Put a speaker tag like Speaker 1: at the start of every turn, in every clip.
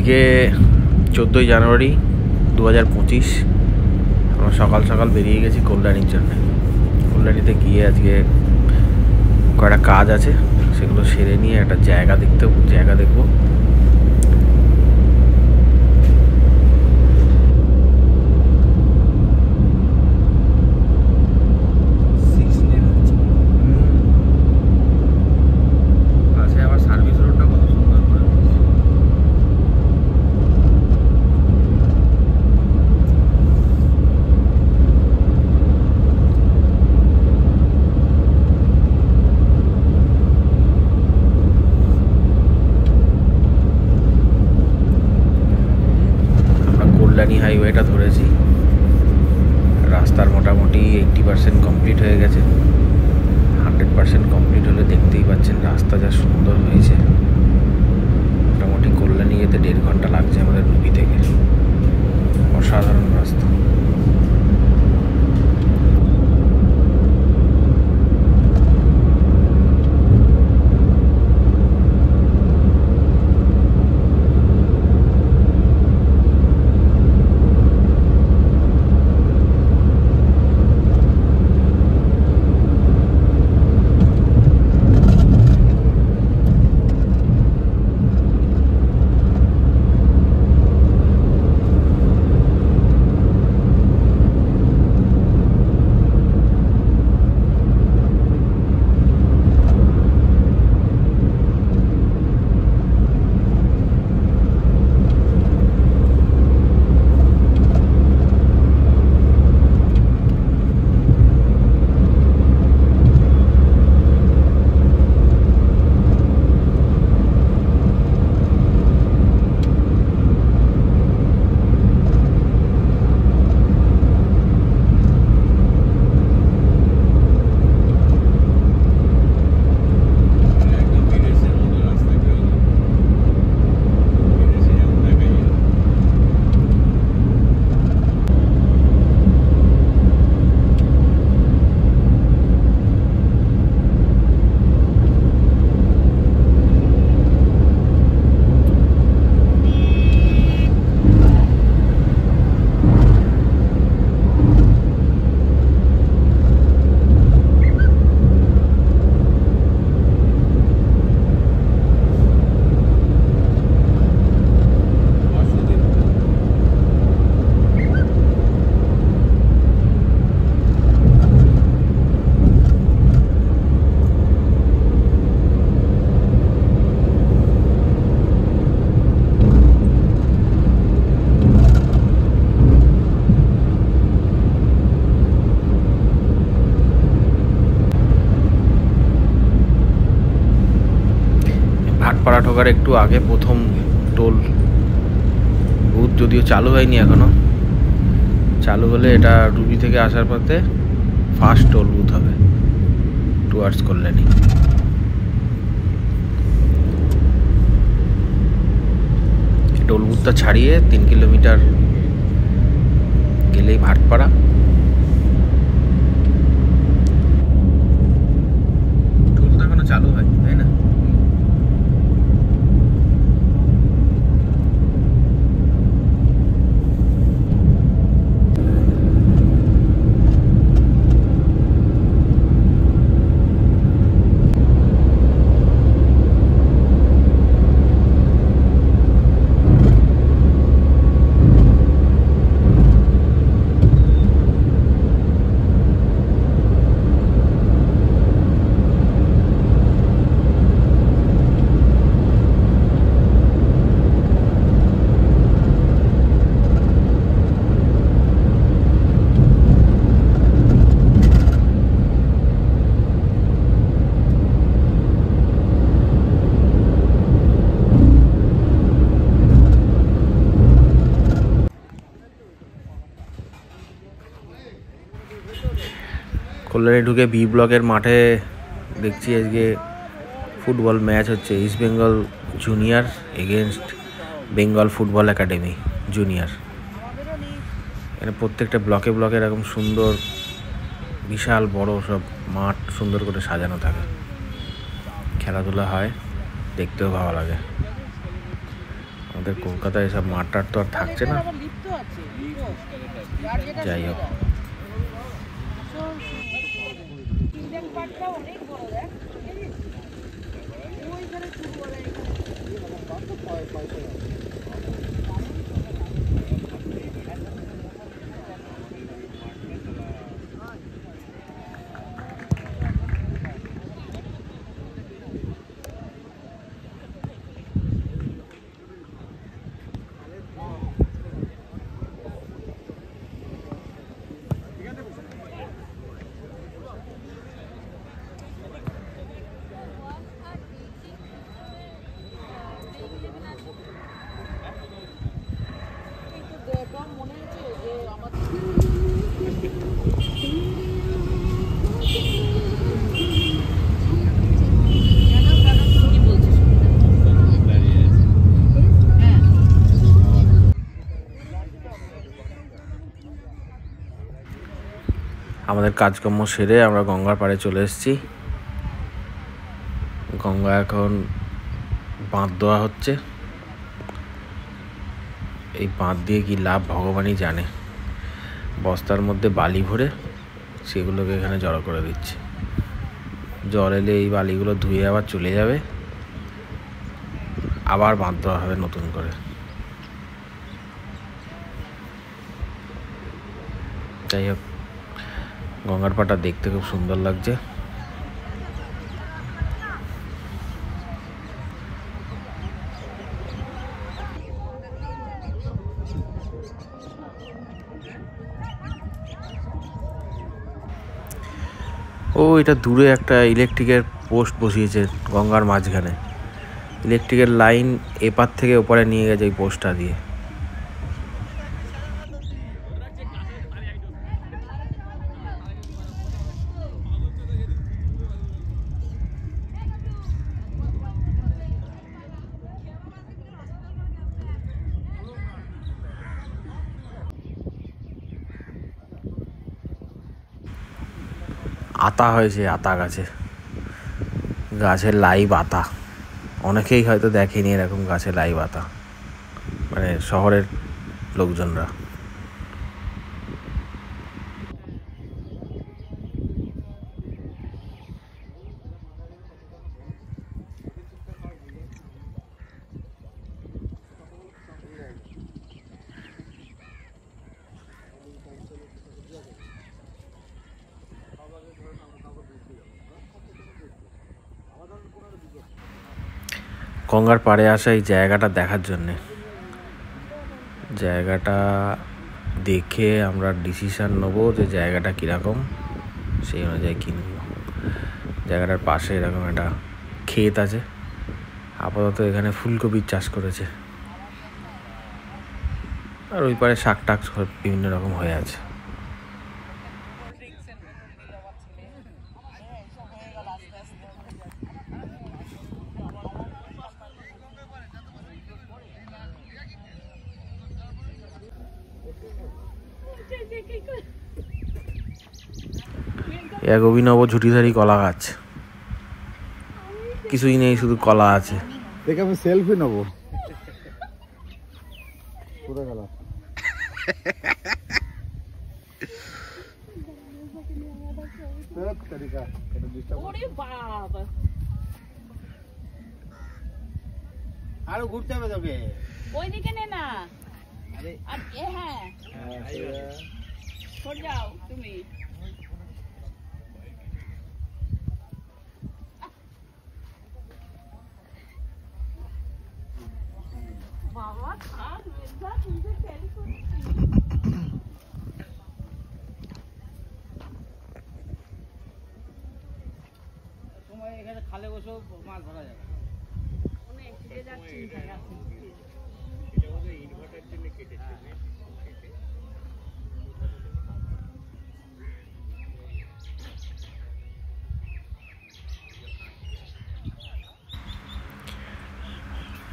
Speaker 1: আজকে 14ই জানুয়ারি 2025। আমরা সকাল সকাল বেরিয়ে গেছি কল্যাণীর জন্য। কল্যাণীতে গিয়ে আজকে কয়েকটা কাজ আছে, সেগুলো সেরে নিয়ে একটা জায়গা দেখবো। কল্যাণী হাইওয়েটা ধরেছি। রাস্তার মোটামুটি 80% কমপ্লিট হয়ে গেছে। 100% কমপ্লিট হলে দেখতেই পাচ্ছেন রাস্তা যা সুন্দর হয়েছে। মোটামুটি কল্যাণী যেতে 1.5 ঘন্টা লাগছে আমাদের রুবি থেকে। অসাধারণ রাস্তা। ভাটপাড়া ঢোকার একটু আগে প্রথম টোল বুথ, যদিও চালু হয়নি এখনো। চালু হলে এটা রুবি থেকে আসার পথে ফার্স্ট টোল বুথ হবে টুয়ার্ডস কল্যাণী। টোল বুথটা ছাড়িয়ে 3 কিলোমিটার গেলেই ভাটপাড়া। টোল তো এখনো চালু হয়নি, তাই না? কল্যাণী ঢুকে বি ব্লকের মাঠে দেখছি আজকে ফুটবল ম্যাচ হচ্ছে। East Bengal junior against Bengal football academy junior. এখানে প্রত্যেকটা ব্লকে ব্লকে এরকম সুন্দর বিশাল বড় সব মাঠ সুন্দর করে সাজানো থাকে, খেলাধুলা হয়, দেখতেও ভালো লাগে। আমাদের কলকাতায় এসব মাঠ টাট তো আর থাকছে না। যাই হোক, আমাদের কাজকর্ম সেরে আমরা গঙ্গার পাড়ে চলে এসেছি। গঙ্গা এখন বাঁধ দেওয়া হচ্ছে। এই বাঁধ দিয়ে কি লাভ ভগবানই জানে। বস্তার মধ্যে বালি ভরে সেগুলোকে এখানে জড়ো করে দিচ্ছে। জল এলে এই বালিগুলো ধুয়ে আবার চলে যাবে, আবার বাঁধ দেওয়া হবে নতুন করে। যাই হোক, গঙ্গার পাড়টা দেখতে খুব সুন্দর লাগছে। ও এটা দূরে একটা ইলেকট্রিকের পোস্ট বসিয়েছে গঙ্গার মাঝখানে। ইলেকট্রিকের লাইন এপার থেকে ওপারে নিয়ে গেছে এই পোস্টটা দিয়ে। আতা হয়েছে, আতা গাছে, গাছের লাইভ আতা। অনেকেই হয়তো দেখেনি এরকম গাছে লাইভ আতা, মানে শহরের লোকজনরা। গঙ্গার পাড়ে আসা এই জায়গাটা দেখার জন্যে, জায়গাটা দেখে আমরা ডিসিশান নেবো যে জায়গাটা কীরকম, সেই অনুযায়ী কিনব। জায়গাটার পাশে এরকম একটা ক্ষেত আছে। আপাতত এখানে ফুলকপির চাষ করেছে, আর ওই পারে শাক টাক বিভিন্ন রকম হয়ে আছে। এক অভিনব ঝুটিধারী কলা গাছ, কিছুই নেই, শুধু কলা আছে।
Speaker 2: দেখে আমি সেলফি নেবো। কোথায় গেল? আরো ঘুরতে হবে তোকে,
Speaker 3: ওইদিকে নে না। আর হ্যাঁ, সরে যাও তুমি। বাবা থাক, মেজদা তুই টেলিফোন।
Speaker 2: তোমার এখানে খালে বসেও মাছ ধরা যাবে।
Speaker 3: অনেক যে যার চিন্তা আছে।
Speaker 2: এটা ওদের ইনভার্টার জন্য কেটেছে।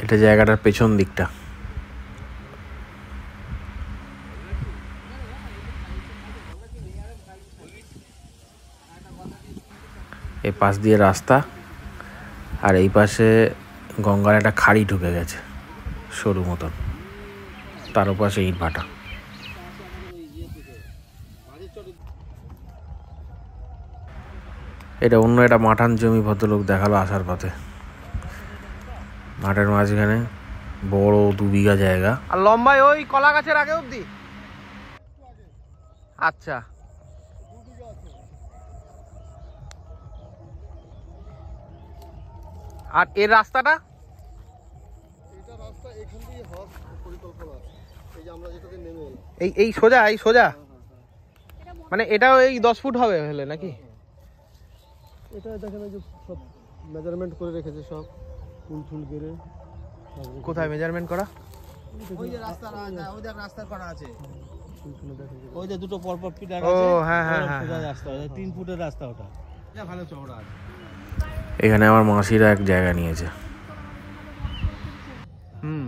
Speaker 1: এটা জায়গাটার পেছন দিকটা। এই পাশ দিয়ে রাস্তা, আর এই পাশে গঙ্গার একটা খাড়ি ঢুকে গেছে, সরু মতন, তার পাশে ইট ভাটা। এটা অন্য একটা মাঠান জমি ভদ্রলোক দেখালো আসার পথে। মাঠের মাঝখানে বড় 2 বিঘা জায়গা।
Speaker 4: আর লম্বায় ওই কলা গাছের আগে অবধি? আচ্ছা, আর এর রাস্তাটা? এই সোজা, এই সোজা মানে এটাও এই 10 ফুট হবে হলে নাকি?
Speaker 5: এটা দেখেন যে সব মেজারমেন্ট করে রেখেছে, সব ফুল ফুল করে।
Speaker 4: কোথায় মেজারমেন্ট করা?
Speaker 2: ওই যে রাস্তা, ওই দেখ রাস্তা করা আছে,
Speaker 5: ওই যে দুটো পরপর পিলার
Speaker 4: ও
Speaker 5: আছে।
Speaker 4: হ্যাঁ হ্যাঁ হ্যাঁ,
Speaker 5: রাস্তা 3 ফুটের রাস্তা ওটা,
Speaker 2: ভালো চওড়া আছে।
Speaker 1: এখানে আমার মাসিরা এক জায়গা নিয়েছে।
Speaker 4: হুম।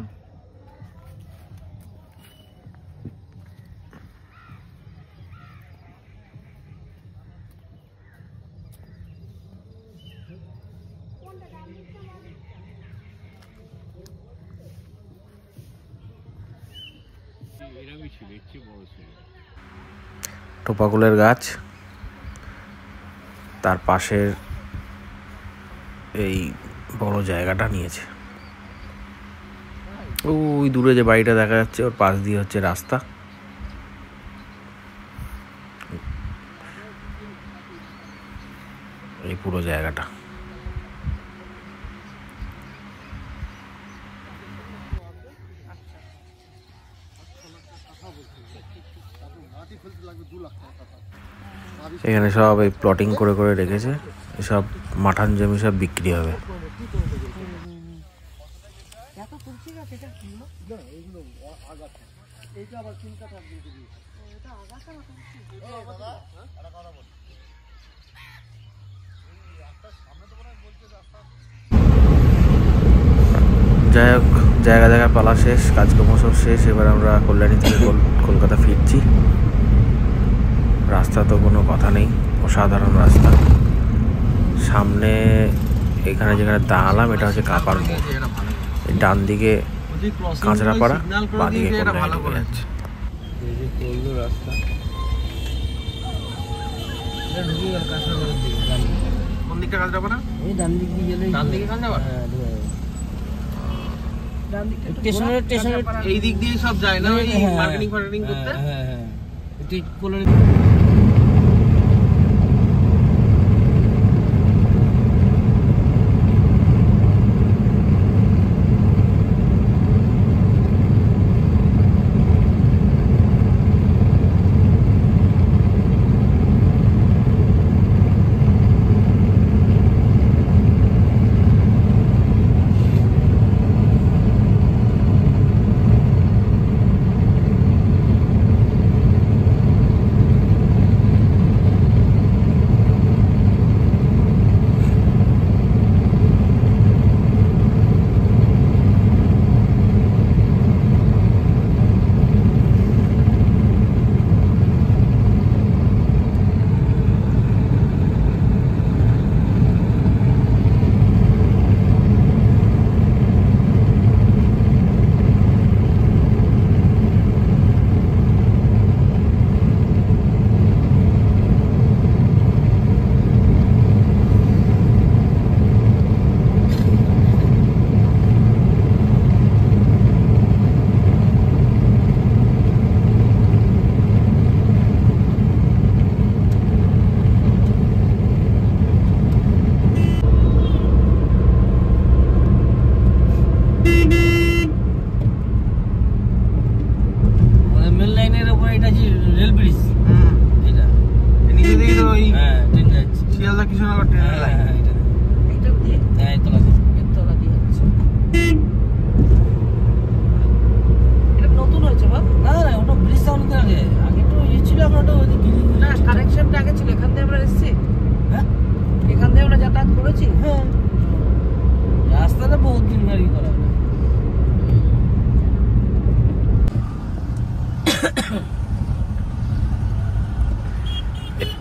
Speaker 1: টোপাকুলের গাছ, তার পাশের এই বড় জায়গাটা নিয়েছে। ওই দূরে যে বাড়িটা দেখা যাচ্ছে ওর পাশ দিয়ে হচ্ছে রাস্তা। এই পুরো জায়গাটা। এখানে সব এই প্লটিং করে করে রেখেছে, এসব মাঠান জমি সব বিক্রি হবে। যাই হোক, জায়গা জায়গা পালা শেষ, কাজকর্ম সব শেষ। এবার আমরা কল্যাণী থেকে কলকাতা ফিরছি। রাস্তা তো কোনো কথা নেই, অসাধারণ রাস্তা। সামনে এখানে যেখানে দাঁড়ালাম এটা হচ্ছে কাপার মোড়। ডান দিকে কাঁচরাপাড়া, বাঁ দিকে কল্যাণী ঢুকে যাচ্ছে।
Speaker 5: রাস্তা
Speaker 4: কোন দিকটা কাঁচরাপাড়া?
Speaker 5: এই ডান দিক দিয়ে গেলে
Speaker 4: ডান দিকে কাঁচরাপাড়া?
Speaker 5: স্টেশনের
Speaker 4: এই দিক দিয়ে সব যায় না, ওই মার্কেটিং করতে?
Speaker 5: হ্যাঁ হ্যাঁ, ঠিক কলোনি।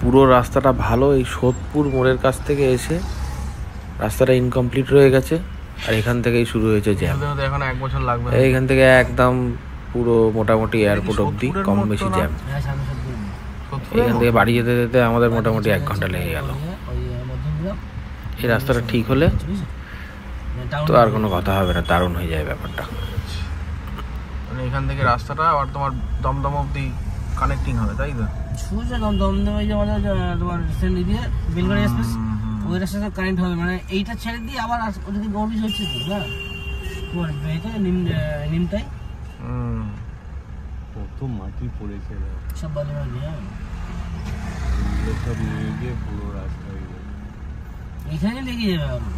Speaker 1: পুরো রাস্তাটা ভালো। এই সোদপুর মোড়ের কাছ থেকে এসে রাস্তাটা ইনকমপ্লিট রয়ে গেছে, আর এখান থেকেই শুরু হয়েছে জ্যাম।
Speaker 4: এখন 1 বছর লাগবে।
Speaker 1: এইখান থেকে একদম পুরো মোটামুটি এয়ারপোর্ট অবধি কম বেশি জ্যাম। এখান থেকে বাড়ি যেতে যেতে আমাদের মোটামুটি 1 ঘন্টা লেগে গেল। এই রাস্তাটা ঠিক হলে তো আর কোনো কথা হবে না, দারুণ হয়ে যায় ব্যাপারটা।
Speaker 4: মানে এখান থেকে রাস্তাটা আবার তোমার দমদম অবধি কানেক্টিং হবে, তাই তো?
Speaker 2: সোজা দমদম এই যে আমাদের তোমার রিসেন্টলি দিয়ে বেলগাড়ি এক্সপ্রেস ওই রাস্তার সাথে কানেক্ট হবে, মানে এইটা ছেড়ে দিয়ে আবার ওদিকে গৌরীজ হচ্ছে তো না তোমার এটা নিমটাই
Speaker 5: কত মাটি পড়েছে
Speaker 2: সব বালি মাটি। হ্যাঁ
Speaker 5: সব নিয়ে গিয়ে পুরো রাস্তা
Speaker 2: এখানে লেগে যাবে।